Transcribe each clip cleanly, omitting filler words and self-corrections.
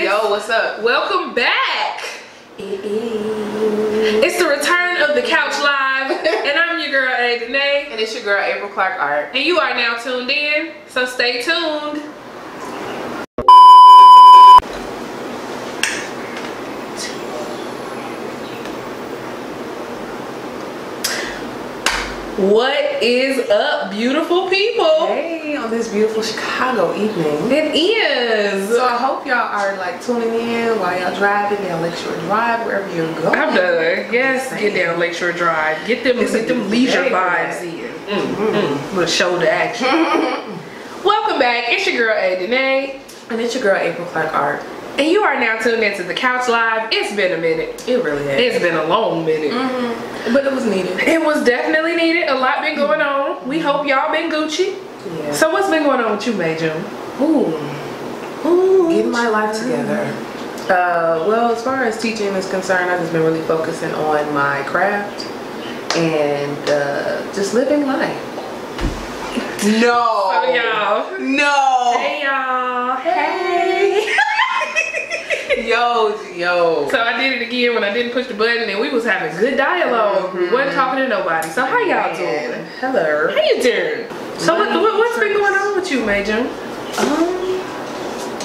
Yo, what's up? Welcome back. It's the return of the Couch Live, and I'm your girl, A. Danae. And it's your girl, April Clark Art. And you are now tuned in, so stay tuned. What is up, beautiful people? Hey, on this beautiful Chicago evening. It is. So I hope y'all are like tuning in while y'all driving down Lakeshore Drive, wherever you're going. I'm done. Yes, get down Lakeshore Drive. Get them leisure vibes in. With shoulder action. Welcome back. It's your girl, A. Danae. And it's your girl, April Clark Art. And you are now tuned into the Couch Live. It's been a minute. It really has. It's been a long minute. But it was needed. It was definitely needed. A lot been going on. We hope y'all been Gucci. Yeah. So what's been going on with you, May June? Getting my life together. Well, as far as teaching is concerned, I've just been really focusing on my craft and just living life. No. So y'all. No. Hey y'all. Hey. Yo. So I did it again when I didn't push the button, and we was having good dialogue. We wasn't talking to nobody. So how y'all doing? Hello. How you doing? So what's been going on with you, May June?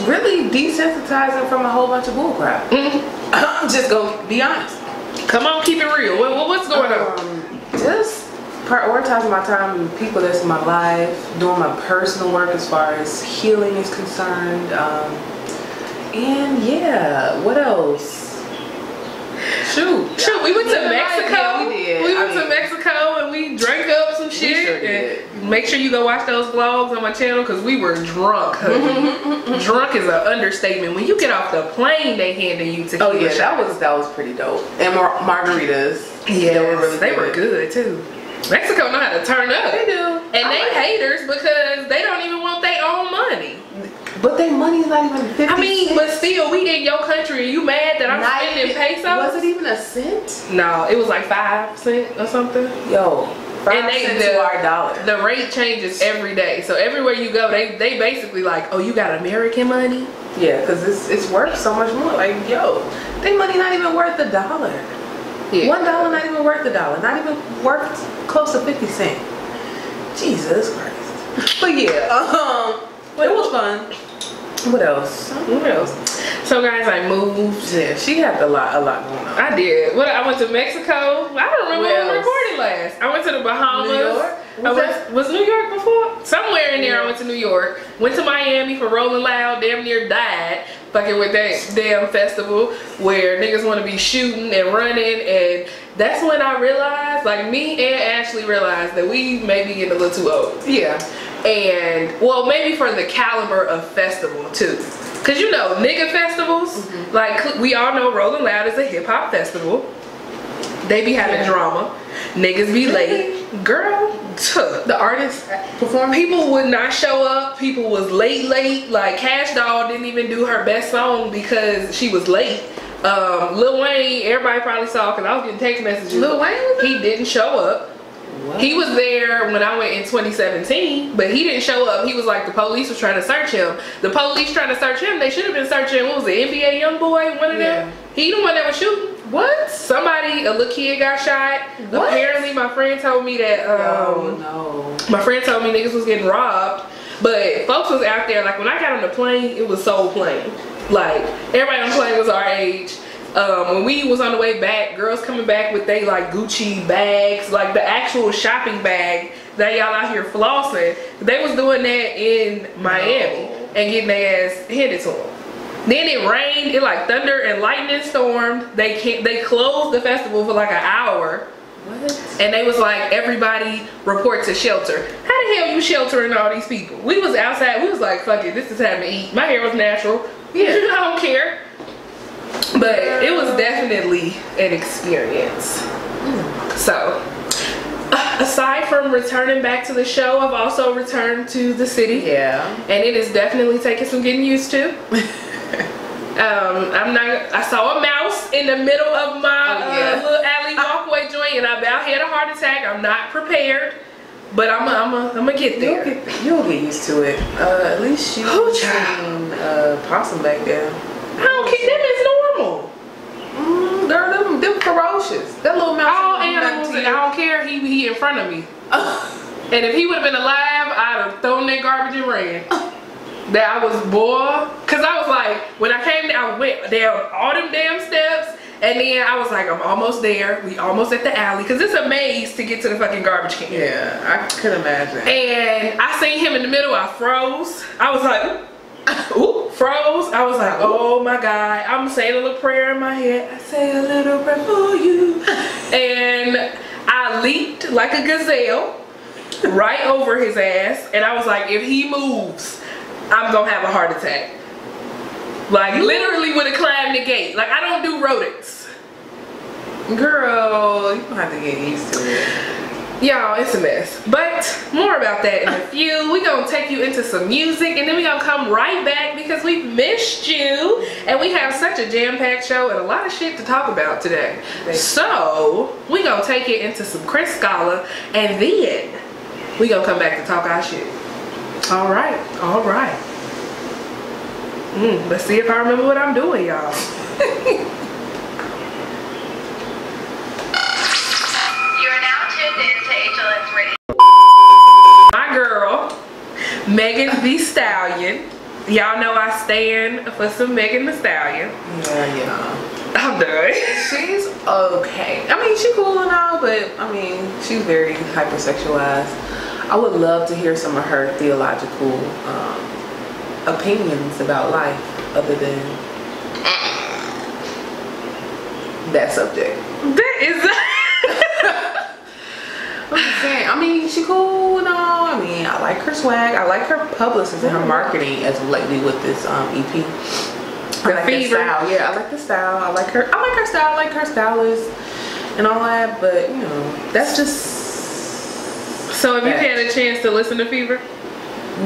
Really desensitizing from a whole bunch of bullcrap. I'm just gonna be honest. Come on, keep it real. What's going on? Just prioritizing my time with people that's in my life, doing my personal work as far as healing is concerned. And yeah, what else? Shoot, we went to Mexico. Yeah, we did. We went to Mexico and we drank up some shit. Sure did. And make sure you go watch those vlogs on my channel because we were drunk. Drunk is an understatement. When you get off the plane, they handed you tequila. Oh yeah, that was pretty dope. And margaritas. Yeah, they were good too. Mexico know how to turn up. They do. And they haters because they don't even want their own money. But their money's not even 50 I mean, cents. but still, we in your country and you mad that I'm spending pesos? Was it even a cent? No, it was like 5 cents or something. Yo, 5 cents to our dollar. The rate changes every day. So everywhere you go, they basically like, oh, you got American money? Yeah, because it's worth so much more. Like, yo, their money not even worth $1. Yeah. $1 not even worth $1. Not even worth close to 50 cents. Jesus Christ. But yeah, it was fun. What else? So guys, I moved. Yeah, she had a lot going on. I did. I went to Mexico. I don't remember when we recorded last. I went to the Bahamas. New York? Was New York before? Somewhere in there I went to New York. Went to Miami for Rolling Loud. Damn near died fucking with that damn festival where niggas want to be shooting and running. And that's when I realized, like me and Ashley realized that we may be getting a little too old. Yeah. And well, maybe for the caliber of festival too, cause you know nigga festivals, like we all know Rolling Loud is a hip hop festival. They be having drama, niggas be late, girl. The artists performing, people would not show up. People was late. Like Cash Doll didn't even do her best song because she was late. Lil Wayne, everybody probably saw because I was getting text messages. Lil Wayne, he didn't show up. What? He was there when I went in 2017, but he didn't show up. He was like, the police was trying to search him. The police trying to search him. They should have been searching, what was it, NBA YoungBoy, one of them? He the one that was shooting. What? Somebody, a little kid got shot. What? Apparently my friend told me that, my friend told me niggas was getting robbed. But folks was out there, like when I got on the plane, it was so plain. Like, everybody on the plane was our age. When we was on the way back, girls coming back with they like Gucci bags, like the actual shopping bag that y'all out here flossing. They was doing that in Miami and getting their ass handed to them. Then it rained, it like thunder and lightning stormed. They closed the festival for like an hour. What? And they was like, everybody report to shelter. How the hell you sheltering all these people? We was outside, we was like, fuck it, this is time to eat. My hair was natural. Yeah, I don't care. But it was definitely an experience. So, aside from returning back to the show, I've also returned to the city. Yeah. And it is definitely taking some getting used to. I saw a mouse in the middle of my little alley walkway joint and I about had a heart attack. I'm not prepared. But I'm gonna get there. You'll get used to it. At least you seen possum back there. I don't care. Them is normal. Girl, them ferocious. That little mouse. All animals, and I don't care. He in front of me. And if he would have been alive, I'd have thrown that garbage and ran. That I was bored. Cause I was like, when I came down, I went down all them damn steps. And then I was like, I'm almost there. We almost at the alley. Cause it's a maze to get to the fucking garbage can. Yeah, I could imagine. And I seen him in the middle. I froze. I was like, ooh, froze. I was like, oh my God. I'm saying a little prayer in my head. I say a little prayer for you. And I leaped like a gazelle right over his ass. And I was like, if he moves, I'm gonna have a heart attack. Like literally would have climbed the gate. Like I don't do rodents. Girl, you gonna have to get used to it. Y'all, it's a mess. But more about that in a few. We gonna take you into some music and then we gonna come right back because we missed you. And we have such a jam-packed show and a lot of shit to talk about today. So we gonna take it into some Chris Scala and then we gonna come back to talk our shit. All right, all right. Let's see if I remember what I'm doing, y'all. You're now tuned in to HLX Radio. My girl, Megan Thee Stallion. Y'all know I stand for some Megan Thee Stallion. Yeah. I'm done. She's okay. I mean, she's cool and all, but I mean, she's very hypersexualized. I would love to hear some of her theological opinions about life other than that subject. That is I'm just saying, I mean, she cool and all. I mean, I like her swag. I like her publicist and her marketing as of lately with this EP. I like the style. Yeah, I like the style. I like her style. I like her stylist and all that, but you know, that's just. So have you had a chance to listen to Fever?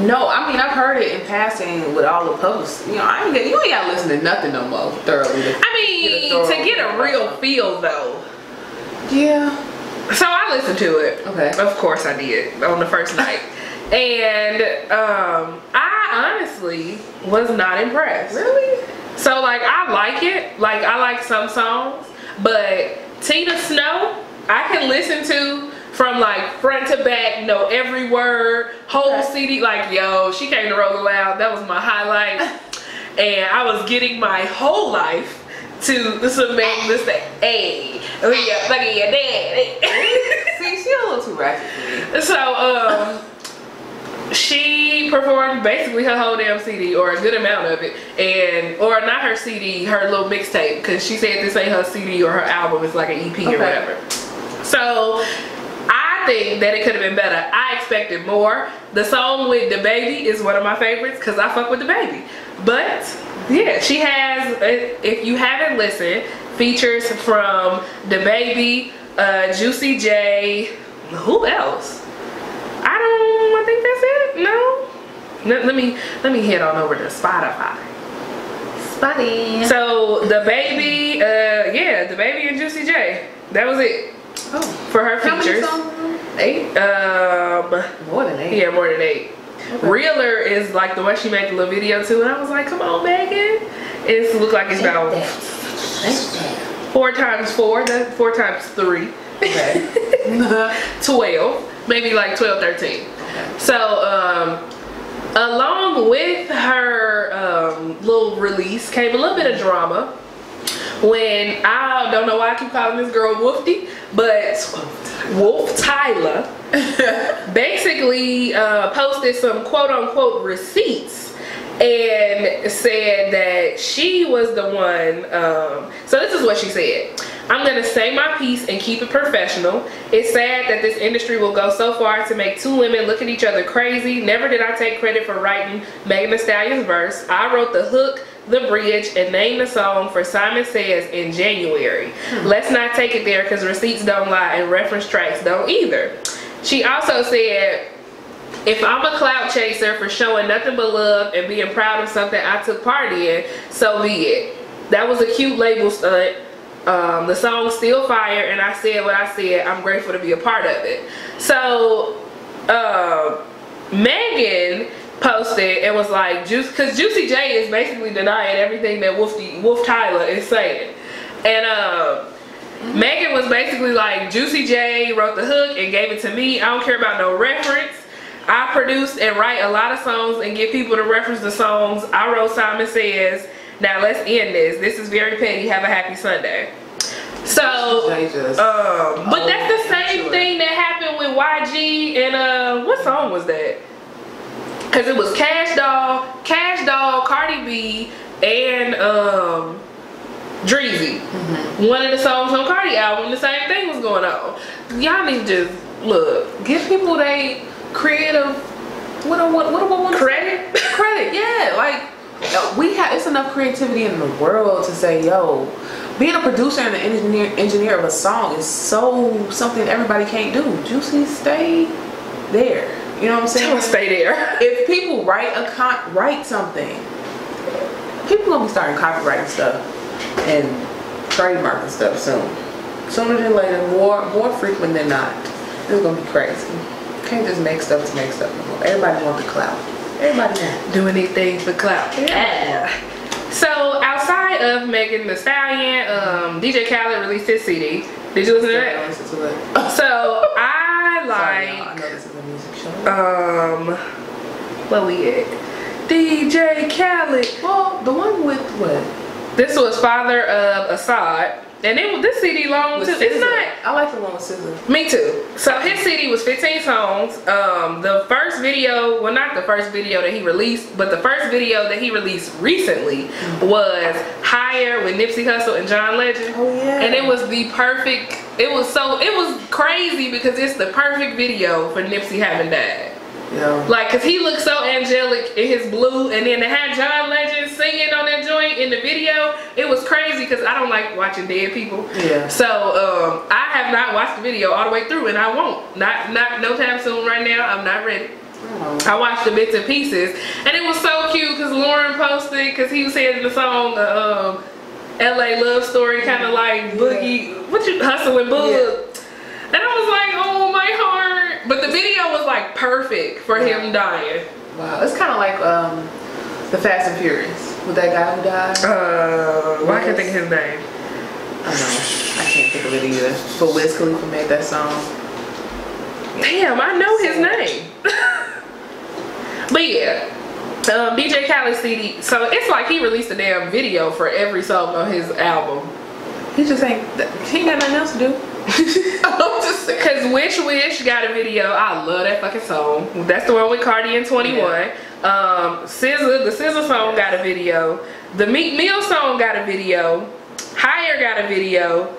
No, I mean I've heard it in passing with all the posts. You know, you ain't gotta listen to nothing no more thoroughly. I mean, to get a real feel though. Yeah. So I listened to it. Okay. Of course I did on the first night, and I honestly was not impressed. Really? So like I like it. Like I like some songs, but Tina Snow I can listen to. From like front to back, know every word, whole CD. Like, yo, she came to Rolling Loud. That was my highlight. And I was getting my whole life to some man this say, hey, look at your dad. See, she a little too ratchet for me. So, she performed basically her whole damn CD, or a good amount of it, and or not her CD, her little mixtape, because she said this ain't her CD or her album. It's like an EP or whatever. So. I think that it could have been better. I expected more. The song with DaBaby is one of my favorites because I fuck with DaBaby. But yeah, she has, if you haven't listened, features from DaBaby, Juicy J, who else? I think that's it. No? Let me head on over to Spotify. Spotty. So DaBaby, yeah, DaBaby and Juicy J. That was it. Oh. For her features. How many songs? 8. More than 8. Yeah, more than 8. Okay. Realer is like the one she made the little video to, and I was like, come on, Megan. It looked like it's about 4 times 4. That's 4 times 3. Okay. 12. Maybe like 12, 13. Okay. So, along with her little release came a little bit of drama. When I don't know why I keep calling this girl Woofty, but Wolf Tyler basically posted some quote-unquote receipts and said that she was the one. So this is what she said. I'm gonna say my piece and keep it professional. It's sad that this industry will go so far to make 2 women look at each other crazy. Never did I take credit for writing Megan Thee Stallion's verse. I wrote the hook, the bridge, and named the song for Simon Says in January. Let's not take it there because receipts don't lie and reference tracks don't either. She also said, if I'm a clout chaser for showing nothing but love and being proud of something I took part in, so be it. That was a cute label stunt. The song's still fire, and I said what I said. I'm grateful to be a part of it. So Megan posted and was like, because Juicy J is basically denying everything that Wolf Tyler is saying. And Megan was basically like, Juicy J wrote the hook and gave it to me. I don't care about no reference. I produce and write a lot of songs and get people to reference the songs. I wrote Simon Says. Now let's end this. This is very petty. Have a happy Sunday. So, but that's the same thing that happened with YG and what song was that? Cause it was Cash Doll, Cardi B, and Dreezy. One of the songs on Cardi album, the same thing was going on. Y'all need to just look, give people they creative. What do I want? Credit. Credit. Yeah, like it's enough creativity in the world to say, yo, being a producer and an engineer of a song is something everybody can't do. Juicy, stay there. You know what I'm saying? Don't stay there. If people write something, people gonna be starting copywriting stuff and trademarking stuff soon. Sooner than later, more frequent than not. It's gonna be crazy. You can't just make stuff to make stuff. Everybody wants the clout. Everybody wants do anything for clout. Yeah. So outside of Megan Thee Stallion, DJ Khaled released his CD. Did you listen to that? I listened to it. So I like. Sorry, I know this is a music show. What we at? DJ Khaled. Well, the one with what? This was Father of Assad. And this CD long too. It's not. I like the one with SZA. Me too. So his CD was 15 songs. The first video, well, not the first video that he released, but the first video that he released recently was Higher with Nipsey Hussle and John Legend. Oh yeah. And it was the perfect. It was crazy because it's the perfect video for Nipsey having died. Yeah. Like, cause he looked so angelic in his blue, and then to have John Legend singing on that joint in the video, it was crazy. Cause I don't like watching dead people. Yeah. So I have not watched the video all the way through, and I won't. Not no time soon. Right now, I'm not ready. I watched the bits and pieces, and it was so cute. Cause Lauren posted, cause he was saying in the song, "L.A. Love Story," kind of like Boogie, what you hustling Bug. Yeah. And I was like, oh, my heart. But the video was like perfect for him dying. Wow. It's kind of like the Fast and Furious with that guy who died. Well, I can't think of his name. I know. I can't think of it either. But Wiz Khalifa made that song. Damn, I know his name. But yeah. DJ Khaled CD. So it's like he released a damn video for every song on his album. He ain't got nothing else to do. I'm just saying. Cause Wish got a video. I love that fucking song. That's the one with Cardi and 21. Yeah. The SZA song got a video. The Meek Mill song got a video. Higher got a video.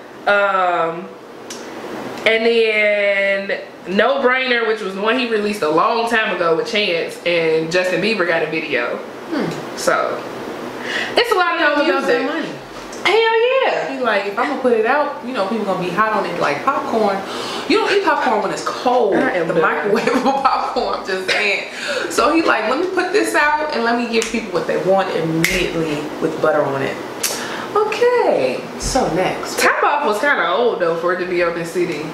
And then No Brainer, which was the one he released a long time ago with Chance, and Justin Bieber got a video. So it's a lot of music. Money. Hell yeah. He like, if I'm gonna put it out, you know, people gonna be hot on it like popcorn. You don't eat popcorn when it's cold. The microwavable popcorn, I'm just saying. So he like, let me put this out and let me give people what they want immediately with butter on it. Okay, so next. Top Off was kind of old though for it to be on this CD.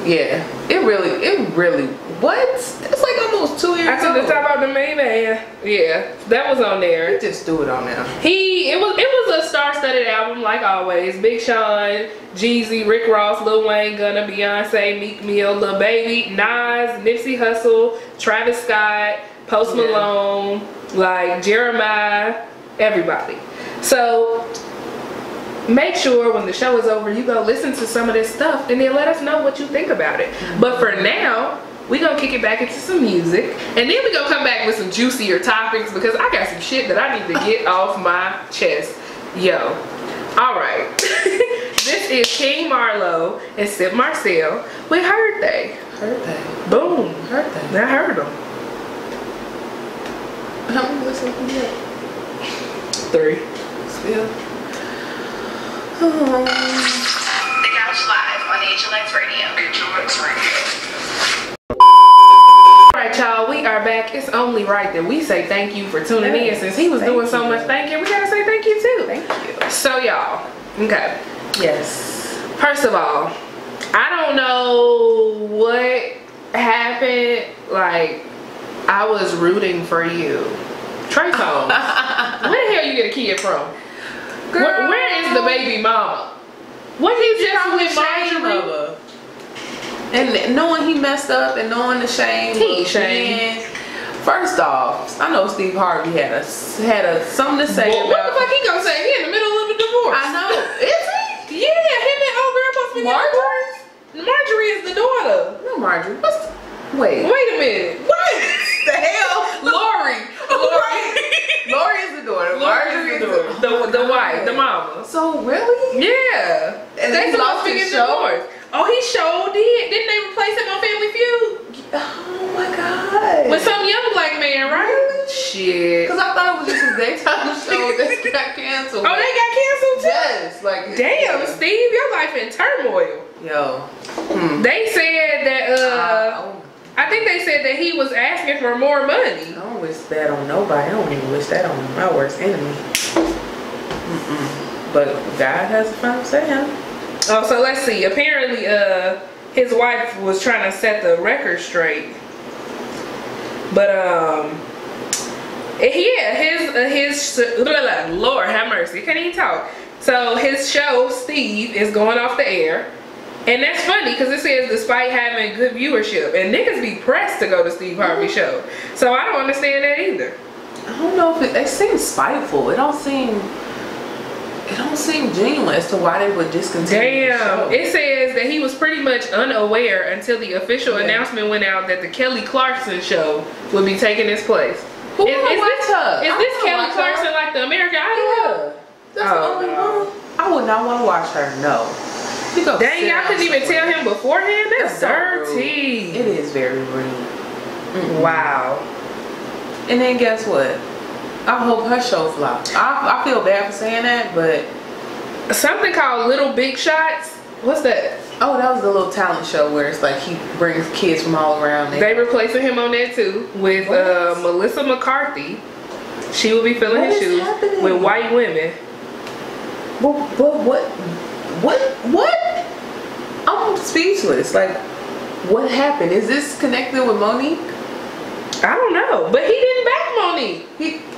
Yeah, it really, what? It's like almost 2 years I took old. the Top Off the main man. Yeah, that was on there. He just threw it on there. It was a star-studded album like always. Big Sean, Jeezy, Rick Ross, Lil Wayne, Gunna, Beyonce, Meek Mill, Lil Baby, Nas, Nipsey Hussle, Travis Scott, Post Malone, like Jeremiah, everybody. So make sure when the show is over, you go listen to some of this stuff and then let us know what you think about it. But for now, we gonna kick it back into some music, and then we gonna come back with some juicier topics because I got some shit that I need to get off my chest. Yo. Alright. This is King Marlo and Sip Marcel with Heard They. Heard They. Boom. Heard They. I heard them. How many listen to that? 3. Still. The Couch Live on HLX Radio. HLX Radio. Alright y'all, we are back. It's only right that we say thank you for tuning in. Since he was doing so much thank you, we gotta say thank you too. Thank you. So y'all, okay. Yes. First of all, I don't know what happened. Like, I was rooting for you. Trey Songz. Where the hell you get a kid from? Girl, where is the baby mama? What he just with Marjorie? And knowing he messed up and knowing the shame. First off, I know Steve Harvey had a something to say about. What the fuck he gonna say? He in the middle of a divorce. I know. Is he? Yeah, him and old girl supposed to be Marjorie. Marjorie is the daughter. No, Marjorie. Wait a minute. What the hell? Lori. Lori is the daughter. Marjorie is the wife, the mama. So really? Yeah. And they he lost his show. Oh, he sure did. Didn't they replace him on Family Feud? Oh my god. With some young black man, right? Really? Shit. Because I thought it was just a daytime show that got canceled. Oh, they got canceled too? Yes. Like, damn, Steve, your life in turmoil. Yo. They said that I think they said that he was asking for more money. I don't wish that on nobody. I don't even wish that on my worst enemy. But God has a final say, huh? Oh, so let's see. Apparently, his wife was trying to set the record straight. But his Lord have mercy, can't even talk. So his show Steve is going off the air, and that's funny because it says despite having good viewership, and niggas be pressed to go to Steve Harvey's show. So I don't understand that either. I don't know if it seems spiteful. It don't seem genuine as to why they would discontinue the show. It says that he was pretty much unaware until the official announcement went out that the Kelly Clarkson show would be taking his place. Is this Kelly Clarkson like the American Idol? Yeah. That's the only one. I would not want to watch her, no. Dang, y'all couldn't even tell him beforehand? That's dirty. It is very rude. Wow. And then guess what? I hope her show flops. I feel bad for saying that, but something called Little Big Shots. What's that? Oh, that was the little talent show where it's like he brings kids from all around. They replacing him on that too with Melissa McCarthy. She will be filling his shoes with white women. What? I'm speechless. Like, what happened? Is this connected with Monique? I don't know, but he didn't back Monique.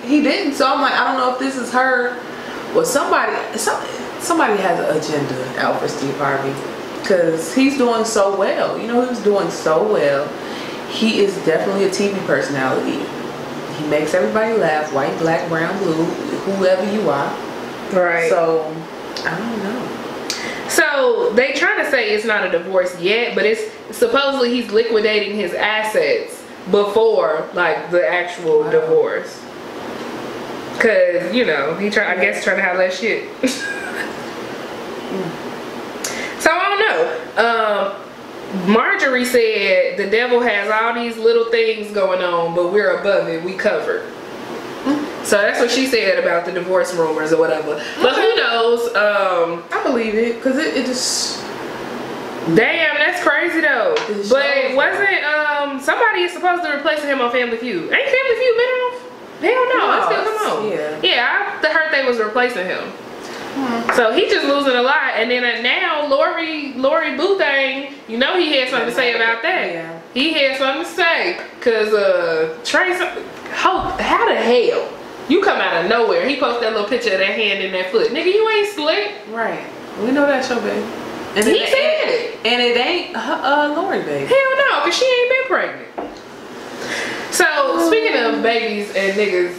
He didn't. So I'm like, I don't know if this is her or somebody has an agenda out for Steve Harvey because he's doing so well. You know, he was doing so well. He is definitely a TV personality. He makes everybody laugh, white, black, brown, blue, whoever you are. Right. So I don't know. So they trying to say it's not a divorce yet, but it's supposedly he's liquidating his assets before like the actual divorce. Cause you know he trying to have that shit. So I don't know. Marjorie said the devil has all these little things going on, but we're above it. We covered. So that's what she said about the divorce rumors or whatever. But who knows? I believe it because it just. Damn, that's crazy though. But wasn't somebody is supposed to replace him on Family Feud? Ain't Family Feud been off? Hell no, it's still come on. Yeah, I heard they was replacing him. So he just losing a lot, and then now Lori Boothang, you know he had something to say about that. Yeah. He had something to say, cause Trey, how the hell you come out of nowhere? He posted that little picture of that hand and that foot, nigga. You ain't slick, right? We know that show, baby. And he said it, and it ain't Lori, baby. Hell no, cause she ain't been pregnant. So speaking of babies and niggas,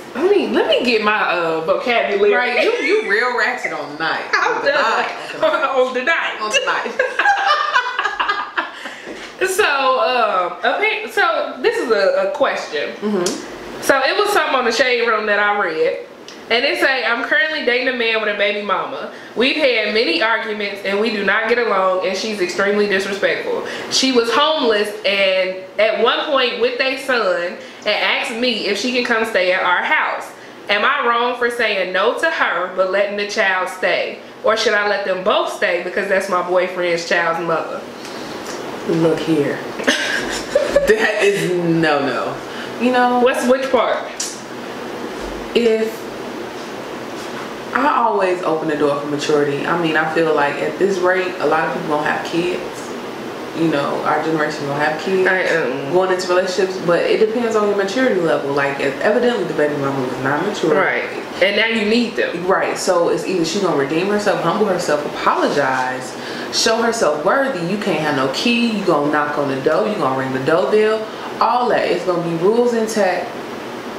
let me get my vocabulary. Right, you real ratchet on the night. On the night. So this is a question. So it was something on the Shade Room that I read. And it say, I'm currently dating a man with a baby mama. We've had many arguments and we do not get along, and she's extremely disrespectful. She was homeless and at one point with their son and asked me if she can come stay at our house. Am I wrong for saying no to her but letting the child stay? Or should I let them both stay because that's my boyfriend's child's mother? Look here. That is no. You know, which part? If I always open the door for maturity. I mean, I feel like at this rate, a lot of people don't have kids. you know, our generation will have kids going into relationships, but it depends on your maturity level. Like, evidently the baby mama was not mature. Right. And now you need them. Right. So it's either she's gonna redeem herself, humble herself, apologize, show herself worthy. You can't have no key. You gonna knock on the door. You gonna ring the doorbell. All that. It's gonna be rules intact,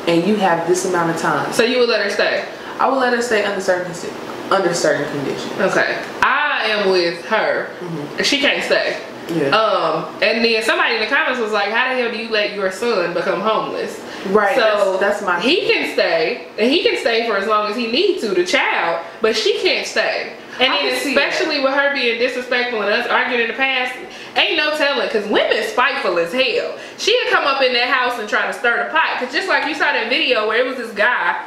and you have this amount of time. So you would let her stay? I would let her stay under certain conditions. Okay. I am with her. She can't stay. Yeah. And then somebody in the comments was like, how the hell do you let your son become homeless? Right. So that's my. He can stay, and he can stay for as long as he needs to, the child, but she can't stay. And then especially with her being disrespectful and us arguing in the past, ain't no telling, because women spiteful as hell. She'd come up in that house and try to stir the pot, because just like you saw that video where it was this guy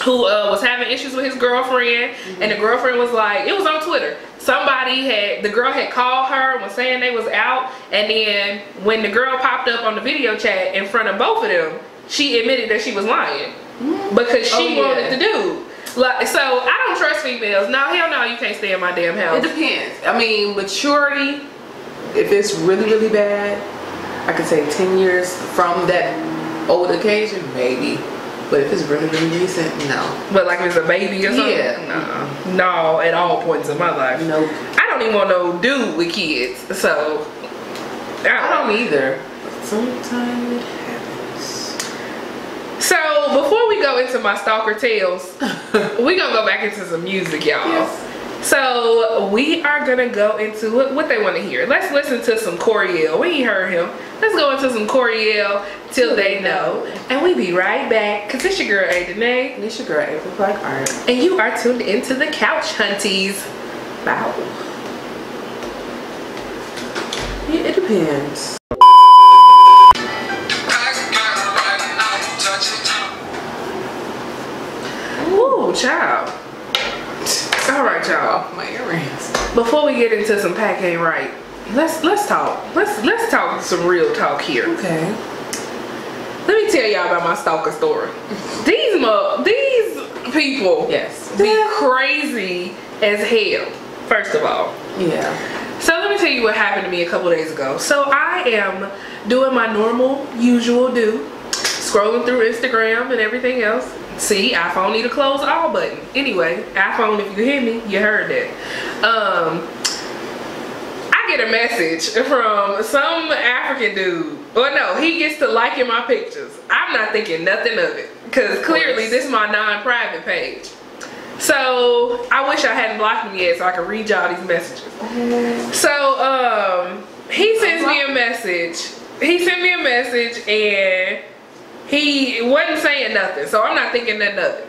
who was having issues with his girlfriend, and the girlfriend was like, it was on Twitter, the girl had called her and was saying they was out, and then when the girl popped up on the video chat in front of both of them, she admitted that she was lying because she wanted the dude. Like, so I don't trust females. No, hell no, you can't stay in my damn house. It depends. I mean, maturity, if it's really, really bad, I could say 10 years from that old occasion, maybe. But if it's really, really recent, no. But like if it's a baby or something? Yeah. No, at all points in my life. Nope. I don't even want no dude with kids, so. I don't either. But sometimes it happens. So before we go into my stalker tales, we gonna go back into some music, y'all. Yes. So we are gonna go into what they want to hear. Let's listen to some Coriel. We ain't heard him. Let's go into some Coriel till they know, and we be right back. Cause it's your girl A Danae. And it's your girl April Clark Art, and you are tuned into the Couch Hunties. Wow. Yeah, it depends. Ooh, child. All right, y'all. My earrings. Before we get into some pack ain't right, let's talk. Let's talk some real talk here. Okay. Let me tell y'all about my stalker story. These people, Yes. be crazy as hell. First of all. Yeah. So let me tell you what happened to me a couple days ago. So I am doing my normal, usual scrolling through Instagram and everything else. See, iPhone need a close all button. Anyway, iPhone, if you hear me, you heard that. I get a message from some African dude. Well, no, he gets to liking my pictures. I'm not thinking nothing of it, because clearly this is my non-private page. So I wish I hadn't blocked him yet so I could read y'all these messages. So he sends me a message. He sent me a message and he wasn't saying nothing, so I'm not thinking nothing of it.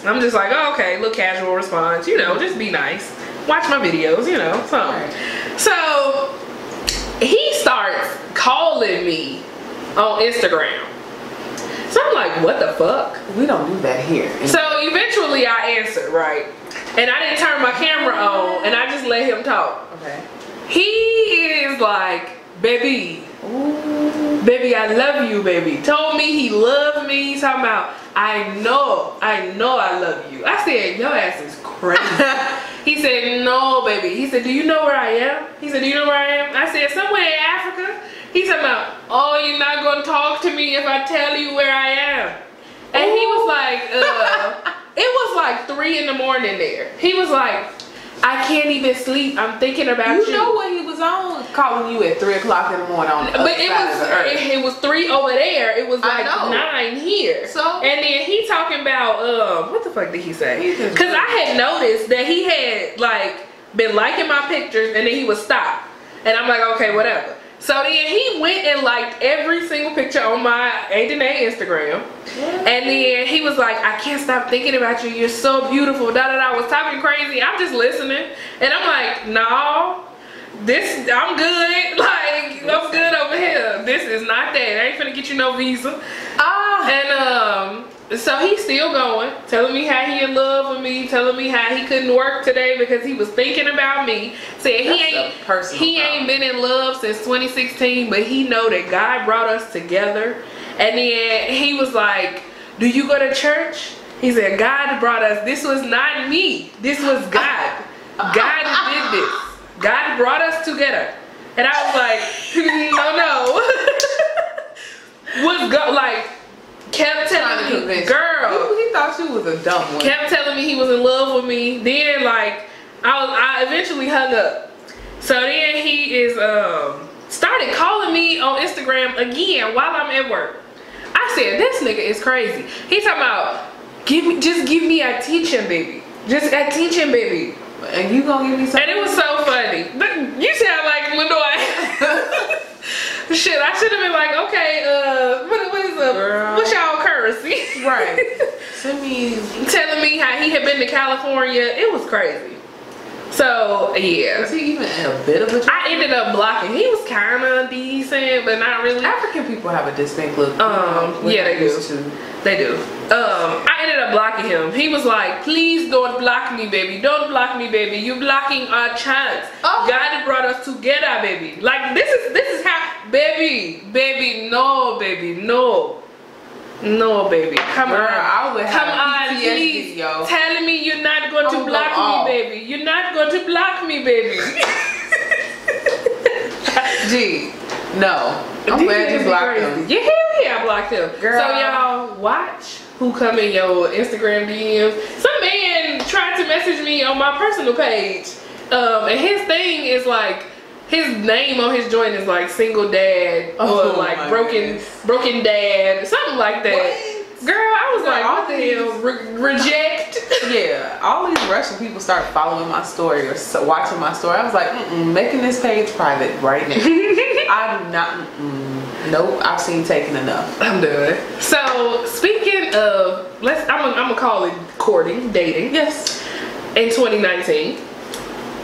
I'm just like, oh, okay, little casual response, you know, just be nice. Watch my videos, you know, so. So he starts calling me on Instagram. So I'm like, what the fuck? We don't do that here. So eventually I answered, right? And I didn't turn my camera on, and I just let him talk. Okay. He is like, baby, ooh, baby, I love you, baby. Told me he loved me. He's talking about, I know I love you. I said, your ass is crazy. He said, no, baby. He said, do you know where I am? He said, do you know where I am? I said, somewhere in Africa. He's talking about, oh, you're not going to talk to me if I tell you where I am. And he was like, it was like 3 in the morning there. He was like, I can't even sleep. I'm thinking about you. You know what he was on? Calling you at 3 o'clock in the morning on the other side of the earth. It was 3 over there. It was like 9 here. So, and then he talking about what the fuck did he say? Because I had noticed that he had like been liking my pictures and then he would stop. And I'm like, okay, whatever. So then he went and liked every single picture on my A Danae Instagram. And then he was like, I can't stop thinking about you. You're so beautiful. Da da da. I was talking crazy. I'm just listening. And I'm like, no, I'm good. Like, I'm good over here. This is not that. I ain't finna get you no visa. And so he's still going, telling me how he in love with me, telling me how he couldn't work today because he was thinking about me. Said he ain't been in love since 2016, but he know that God brought us together. And then he was like, do you go to church? He said, God brought us. This was not me. This was God. God did this. God brought us together. And I was like, no. Kept telling me, girl. He thought you was a dumb one. Kept telling me he was in love with me. Then I eventually hung up. So then he is started calling me on Instagram again while I'm at work. I said, this nigga is crazy. He talking about just give me attention, baby. Just attention, baby. And you gonna give me something? And it was so funny. You sound like when do I shit, I should have been like, okay, what's y'all currency? Right. Send me telling me how he had been to California. It was crazy. So yeah. Was he even a bit of a I ended up blocking. He was kinda decent, but not really. African people have a distinct look. Yeah, they do. They do. I ended up blocking him. He was like, please don't block me, baby. Don't block me, baby. You're blocking our chance. Oh. God brought us together, baby. Like this is how baby, no, baby, no. No, baby. Come Girl, on. I would have Come on, PTSD, please. yo. Telling me you're not going to block me, baby. You're not going to block me, baby. Gee, no. I'm glad you blocked him. Yeah, hell yeah, I blocked him. Girl. So y'all watch who come in your Instagram DMs. Some man tried to message me on my personal page. And his thing is like, his name on his joint is like single dad or like broken dad, something like that. What? Girl, I was like, what the hell? Reject? Yeah, all these Russian people start following my story or watching my story. I was like, making this page private right now. I do not. Nope, I've seen taken enough. I'm done. So speaking of, I'm gonna call it courting, dating. Yes. In 2019.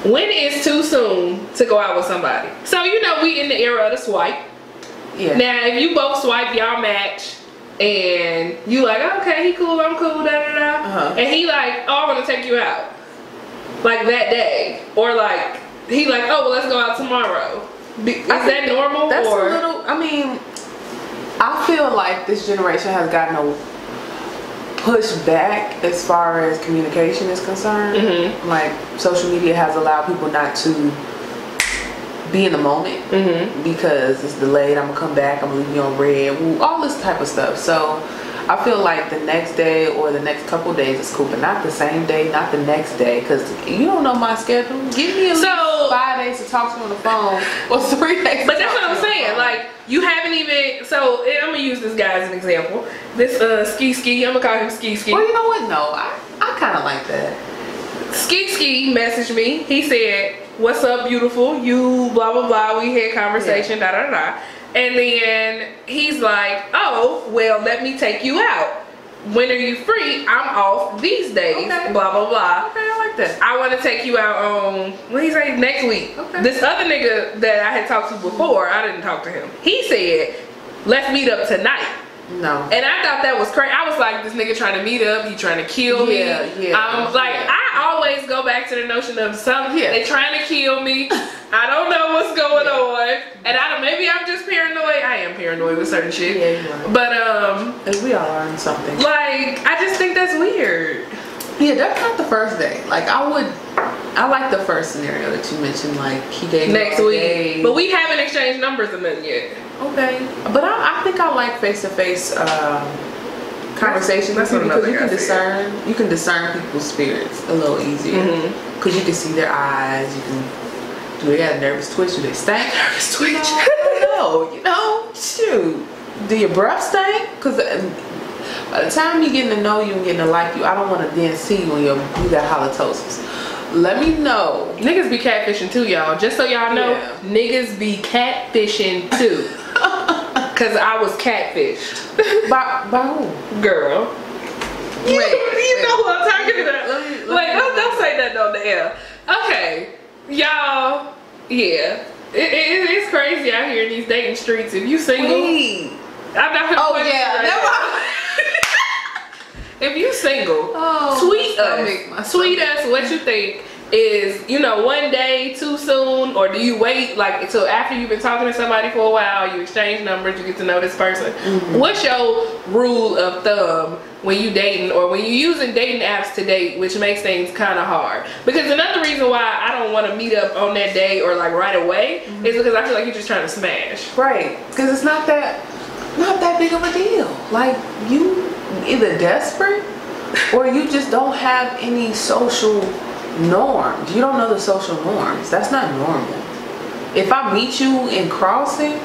When is too soon to go out with somebody? So you know we in the era of the swipe. Yeah. Now if you both swipe, y'all match, and you like, okay, he cool, I'm cool, da da da, and he like, oh, I want to take you out, like that day, or like he like, oh, well, let's go out tomorrow. Is that normal? That's or? a little. I mean, I feel like this generation has gotten a push back as far as communication is concerned. Like social media has allowed people not to be in the moment because it's delayed. I'm gonna come back, I'm gonna leave you on red, all this type of stuff. So I feel like the next day or the next couple days is cool, but not the same day, not the next day, because you don't know my schedule. Give me at least 5 days to talk to you on the phone or 3 days. But that's what I'm saying. Like you haven't even. So I'm gonna use this guy as an example. This Ski. I'm gonna call him Ski. Well, you know what? No, I kind of like that. Ski messaged me. He said, "What's up, beautiful? You blah blah blah." We had conversation, da da da. And then he's like, oh, well, let me take you out. When are you free? I'm off these days. Okay. Blah, blah, blah. Okay, I like that. I want to take you out on, what did he say, next week. Okay. This other nigga that I had talked to before, I didn't talk to him. He said, let's meet up tonight. No. And I thought that was crazy. I was like, this nigga trying to meet up. He trying to kill me. I always go back to the notion of they trying to kill me. I don't know what's going on. And maybe I'm just paranoid. I am paranoid with certain shit. Yeah, you are. But and we all learn something. like, I just think that's weird. Yeah, that's not the first day. Like I like the first scenario that you mentioned. Like he gave Next me week. day. But we haven't exchanged numbers or nothing yet. Okay. But I think I like face-to-face conversations. That's what because you can discern people's spirits a little easier. Because you can see their eyes. Do they got a nervous twitch? Do they stink? Nervous twitch. No, shoot. Do your breath stink? Because by the time you getting to know you and getting to like you, I don't want to then see when you got halitosis. Let me know. Niggas be catfishing too, y'all. Just so y'all know, niggas be catfishing too. Cause I was catfished. By who? Girl. You know what I'm talking about. Wait, don't say that on the air. Okay, y'all. Yeah, it's crazy out here in these dating streets. If you single, I'm not gonna put if you single, tweet us what you think, is, you know, one day too soon, or do you wait like until after you've been talking to somebody for a while, you exchange numbers, you get to know this person? What's your rule of thumb when you dating, or when you using dating apps to date, which makes things kind of hard? Because another reason why I don't want to meet up on that day or like right away is because I feel like you're just trying to smash. Right, because it's not that big of a deal. Like, you either desperate or you just don't have any social norms. You don't know the social norms. That's not normal. If I meet you in Crossing,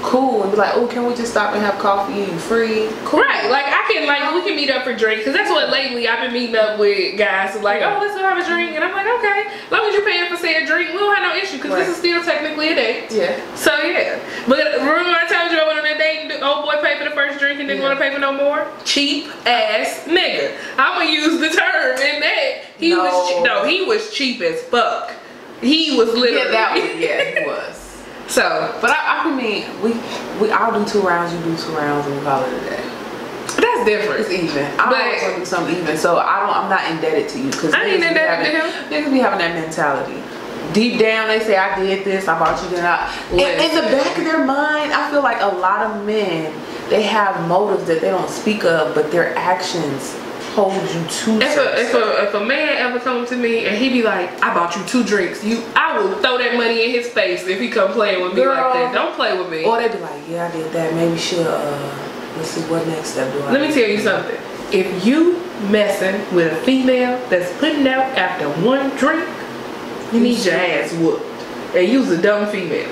cool, and be like, oh, can we just stop and have coffee? You free? Cool. Right, like I can, like, we can meet up for drinks, because that's what lately I've been meeting up with guys who like, oh, let's go have a drink, and I'm like, okay, as long as you're paying for said drink, we don't have no issue, because this is still technically a date. Yeah. So yeah, but remember I told you I went on a date and the old boy paid for the first drink and didn't want to pay for no more? Cheap ass nigga. I'm gonna use the term in that. He was cheap as fuck. He was literally. He was. So, but I mean, we all do 2 rounds, you do 2 rounds, and we call it a day. That's different. It's even. I always want to do something even, so I'm not indebted to you, because I ain't indebted to him. Niggas be having that mentality. Deep down, they say, I did this, I bought you that. In the back of their mind, I feel like a lot of men, they have motives that they don't speak of, but their actions hold you to. If a man ever come to me and he be like, I bought you 2 drinks, I will throw that money in his face if he come playing with me like that. Don't play with me. Or they be like, yeah, I did that. Maybe she'll let's see what next step do I Let me tell you something. If you messing with a female that's putting out after 1 drink, you need your ass whooped. And you's a dumb female.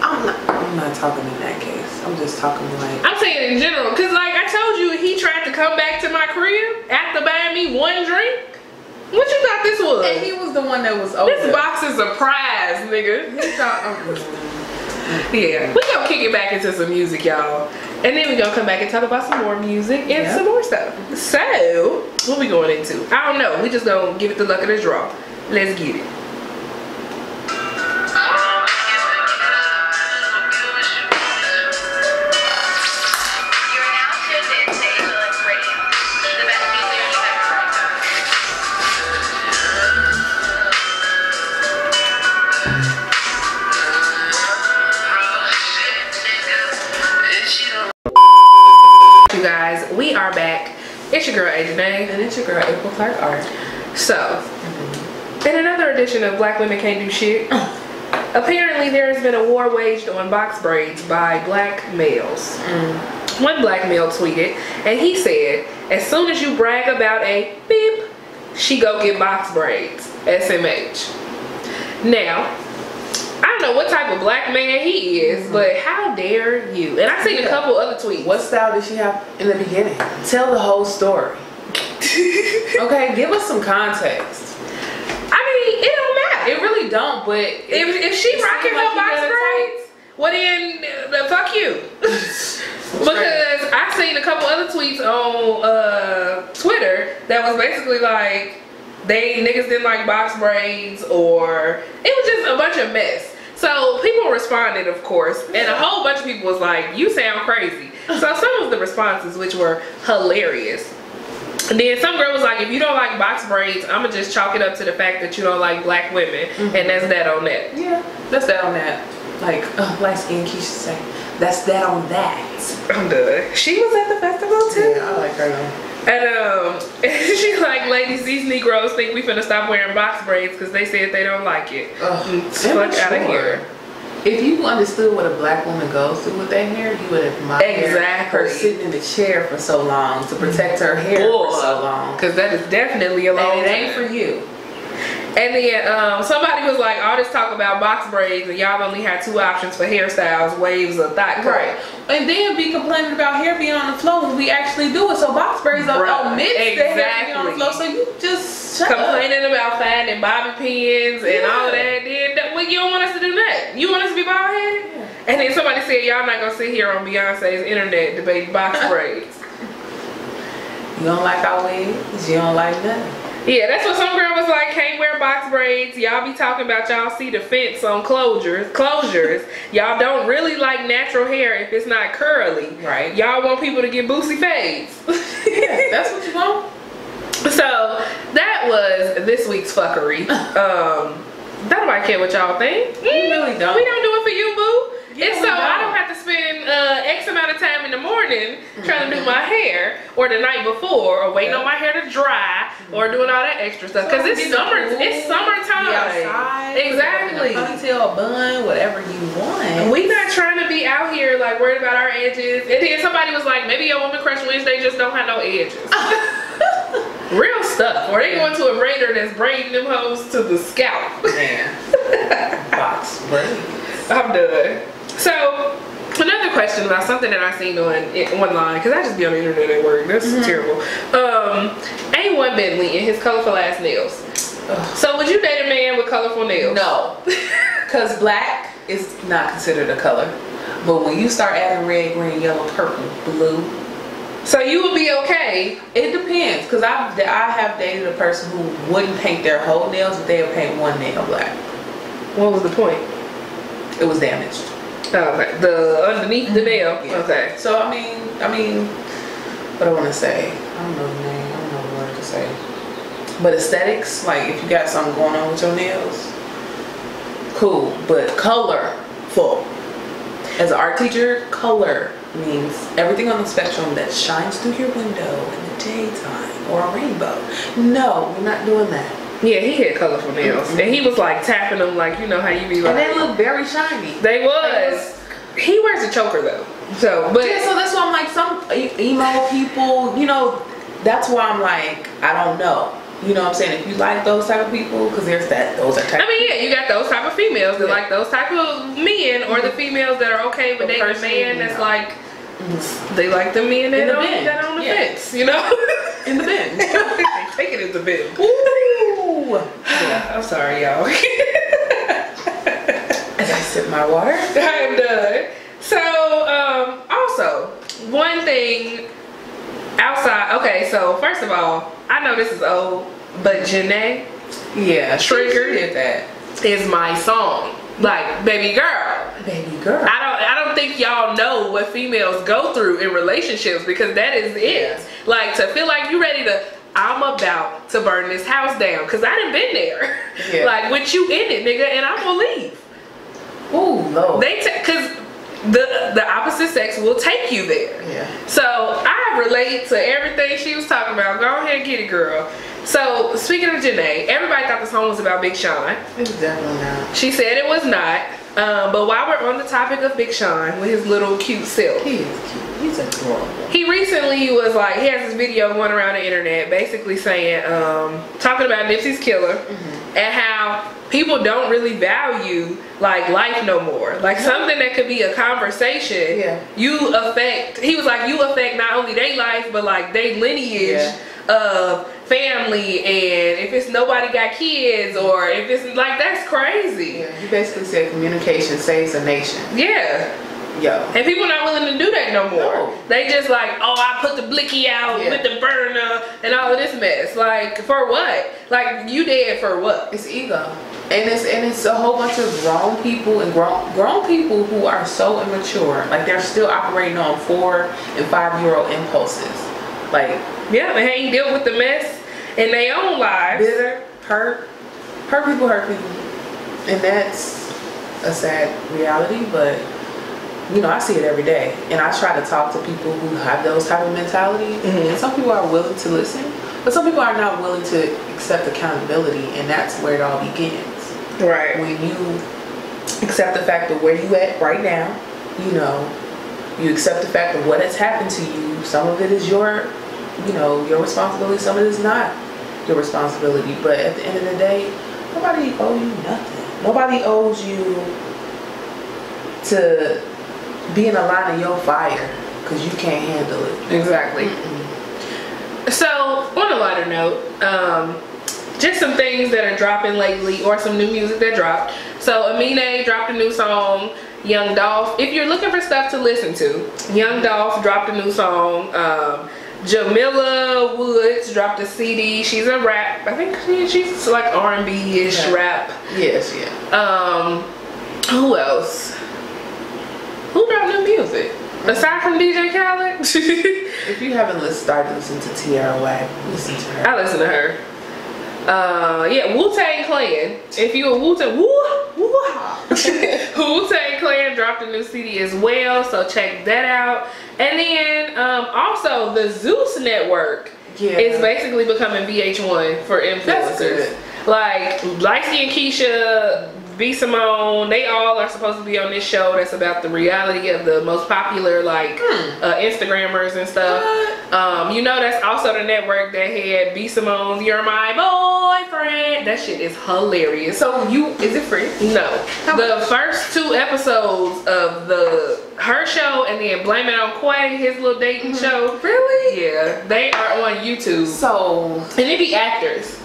I'm not talking in that case. I'm just talking like, I'm saying in general, because like I told you, he tried to come back to my crib after buying me 1 drink. What you thought this was? And he was the one that was older. This box is a prize, nigga. He thought, yeah, we gonna kick it back into some music, y'all, and then we gonna come back and talk about some more music and some more stuff. So what we going into? I don't know. We just gonna give it the luck of the draw. Let's get it. You guys, we are back. It's your girl Agent A, and it's your girl April Clark Art. So, in another edition of Black Women Can't Do Shit, apparently there has been a war waged on box braids by black males. One black male tweeted, and he said, as soon as you brag about a beep, she go get box braids. SMH. Now, I don't know what type of black man he is, but how dare you? And I seen a couple other tweets. What style did she have in the beginning? Tell the whole story. Okay, give us some context. I mean, it don't matter. It really don't, but if she rocking her box braids, well then, fuck you. Because I seen a couple other tweets on Twitter that was basically like, niggas didn't like box braids, or it was just a bunch of mess. So people responded, of course, and a whole bunch of people was like, you sound crazy. So some of the responses, which were hilarious. And then some girl was like, if you don't like box braids, I'm gonna just chalk it up to the fact that you don't like black women, and that's that on that. Yeah, that's that on that. Like light skin Keisha say, that's that on that. I'm done. She was at the festival too. Yeah, I like her though. And she's like, ladies, these Negroes think we finna stop wearing box braids because they said they don't like it. Fuck out of here. If you understood what a black woman goes through with that hair, you would admire her sitting in the chair for so long to protect her hair for so long. Because that is definitely a long time. And it ain't for you. And then somebody was like, all this talk about box braids and y'all only had 2 options for hairstyles, waves or thought cut. Right. And then be complaining about hair being on the floor when we actually do it. So box braids are omit the hair being on the floor. So you just complaining about finding bobby pins and all that. Then well, you don't want us to do that. You want us to be bald headed? Yeah. And then somebody said, y'all not gonna sit here on Beyonce's internet debating box braids. You don't like our wigs, you don't like nothing. Yeah, that's what some girl was like, can't wear box braids. Y'all be talking about y'all see the fence on closures. Y'all don't really like natural hair if it's not curly. Right. Y'all want people to get boosie fades. Yeah, that's what you want. So that was this week's fuckery. Don't nobody care what y'all think. We really don't. We don't do it for you, boo. Yeah, and so I don't have to spend X amount of time in the morning trying to do my hair, or the night before, or waiting on my hair to dry, or doing all that extra stuff. Because it's summer. It's summertime. Outside, exactly. Ponytail, bun, whatever you want. We not trying to be out here like worried about our edges. And then somebody was like, maybe your woman crush Wednesday just don't have no edges. Real stuff. Or they going to a braider that's braiding them hoes to the scalp. Man. Box braids. I'm done. So, another question about something that I seen online, because I just be on the internet at work. That's terrible. A1 Bentley and his colorful ass nails. So, would you date a man with colorful nails? No. Because black is not considered a color. But when you start adding red, green, yellow, purple, blue. So, you would be okay? It depends. Because I have dated a person who wouldn't paint their whole nails, but they would paint one nail black. What was the point? It was damaged. Oh, okay. The underneath the nail. Yeah. Okay. So I mean, what I want to say, I don't know the name. I don't know the word to say. But aesthetics, like if you got something going on with your nails, cool. But colorful. As an art teacher, color means everything on the spectrum that shines through your window in the daytime or a rainbow. No, we're not doing that. Yeah, he had colorful nails, and he was like tapping them, like you know how you be like. And they look very shiny. They was. He wears a choker though, so but yeah. So that's why I'm like some emo people. You know, that's why I'm like I don't know. You know what I'm saying? If you like those type of people, because there's that. Those are type. I mean, yeah, you got those type of females that like those type of men, or the females that are okay with dating a man that's like. They like the men that on the fence, you know? In the bin. They take it in the bin. Ooh. Yeah, I'm sorry, y'all. As I sip my water. I'm done. So, also, one thing outside, okay, so first of all, I know this is old, but Janae, Trigger did that. Is my song. Like, baby girl. Baby girl. I don't think y'all know what females go through in relationships, because that is it. Yeah. Like, to feel like you ready to, I'm about to burn this house down, because I done been there. Yeah. Like, with you in it, nigga, and I'm gonna leave. Ooh, Lord. Because the opposite sex will take you there. Yeah. So I relate to everything she was talking about. Go ahead and get it, girl. So speaking of Janae, everybody thought the song was about Big Sean. It was definitely not. She said it was not. But while we're on the topic of Big Sean with his little cute self, he is cute. He's adorable. He recently was like, he has this video going around the internet basically saying, talking about Nipsey's killer and how people don't really value like life no more. Like something that could be a conversation, you affect, he was like, you affect not only their life, but like their lineage of family, and if it's nobody got kids, or if it's like, that's crazy. Yeah, he basically said communication saves a nation. Yeah. Yo. And people not willing to do that no more. No. They just like, oh, I put the blicky out with the burner and all of this mess. Like, for what? Like, you dead for what? It's ego. And it's a whole bunch of grown people and grown people who are so immature. Like, they're still operating on 4- and 5-year-old impulses. Like, yeah, they ain't dealt with the mess in their own lives. Bitter, hurt people, and that's a sad reality. But you know, I see it every day, and I try to talk to people who have those type of mentalities. And some people are willing to listen, but some people are not willing to accept accountability, and that's where it all begins. Right. When you accept the fact of where you at right now, you know, you accept the fact of what has happened to you. Some of it is your responsibility. Some of it is not your responsibility. But at the end of the day, nobody owes you nothing. Nobody owes you to be in a line of your fire because you can't handle it. Exactly. So, on a lighter note, just some things that are dropping lately, or some new music that dropped. So, Amine dropped a new song. Young Dolph. If you're looking for stuff to listen to, Young Dolph dropped a new song. Jamila Woods dropped a CD. She's a rap. I think she's like R&B-ish rap. Yes, yeah. Who else? Who dropped new music? Aside from DJ Khaled? If you haven't started listening to Tierra Whack, listen to her. I listen to her. Yeah, Wu-Tang Clan. If you a Wu-Tang, Wu-Tang Clan dropped a new CD as well, so check that out. And then also the Zeus Network is basically becoming VH1 for influencers. Like Lacey and Keisha, B. Simone, they all are supposed to be on this show that's about the reality of the most popular Instagrammers and stuff. You know, that's also the network that had B. Simone's "You're My Boyfriend." That shit is hilarious. So is it free? No. The first 2 episodes of her show and then Blame It on Quay, his little dating show. Really? Yeah. They are on YouTube. So and it be actors.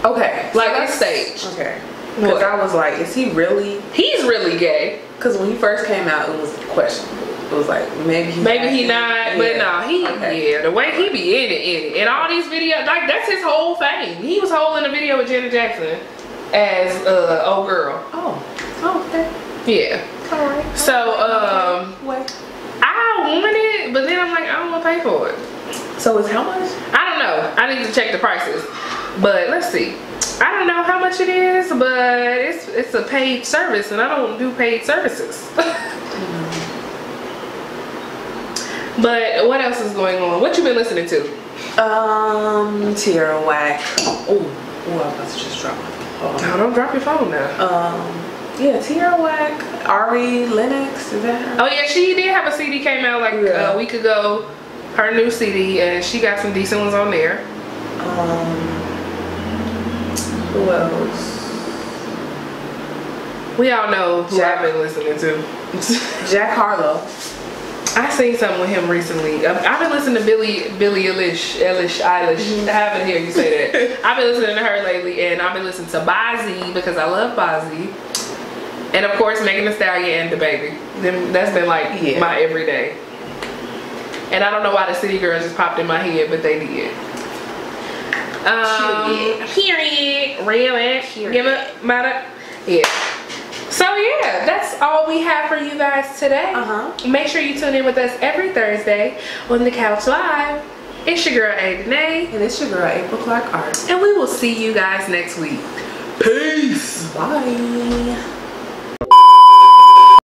Okay. Like on stage. Okay. Because I was like, is he really? He's really gay. Because when he first came out, it was questionable. It was like, maybe he not, but no, the way he be in it. And all these videos, like, that's his whole thing. He was holding a video with Janet Jackson as old girl. Oh, okay. Yeah. Alright. So, Wait. I want it, but then I'm like, I don't want to pay for it. So it's how much? I don't know. I need to check the prices. But let's see. I don't know how much it is, but it's a paid service, and I don't do paid services. But what else is going on? What you been listening to? Tierra Whack. Oh, I was about to just drop my phone. No, don't drop your phone now. Yeah, Tierra Whack. Ari Lennox, is that her? Oh yeah, she did have a CD came out like a week ago. Her new CD, and she got some decent ones on there. Who else? We all know who I've been listening to. Jack Harlow. I seen something with him recently. I've been listening to Billie Eilish. I haven't heard you say that. I've been listening to her lately, and I've been listening to Bozzy because I love Bozzy. And of course, Megan Thee Stallion and DaBaby. That's been like my everyday. And I don't know why the City Girls just popped in my head, but they did. Period. Really? Give it matter. Yeah. So yeah, that's all we have for you guys today. Make sure you tune in with us every Thursday on The Couch Live. It's your girl Adanae. And it's your girl April Clark Art. And we will see you guys next week. Peace. Bye.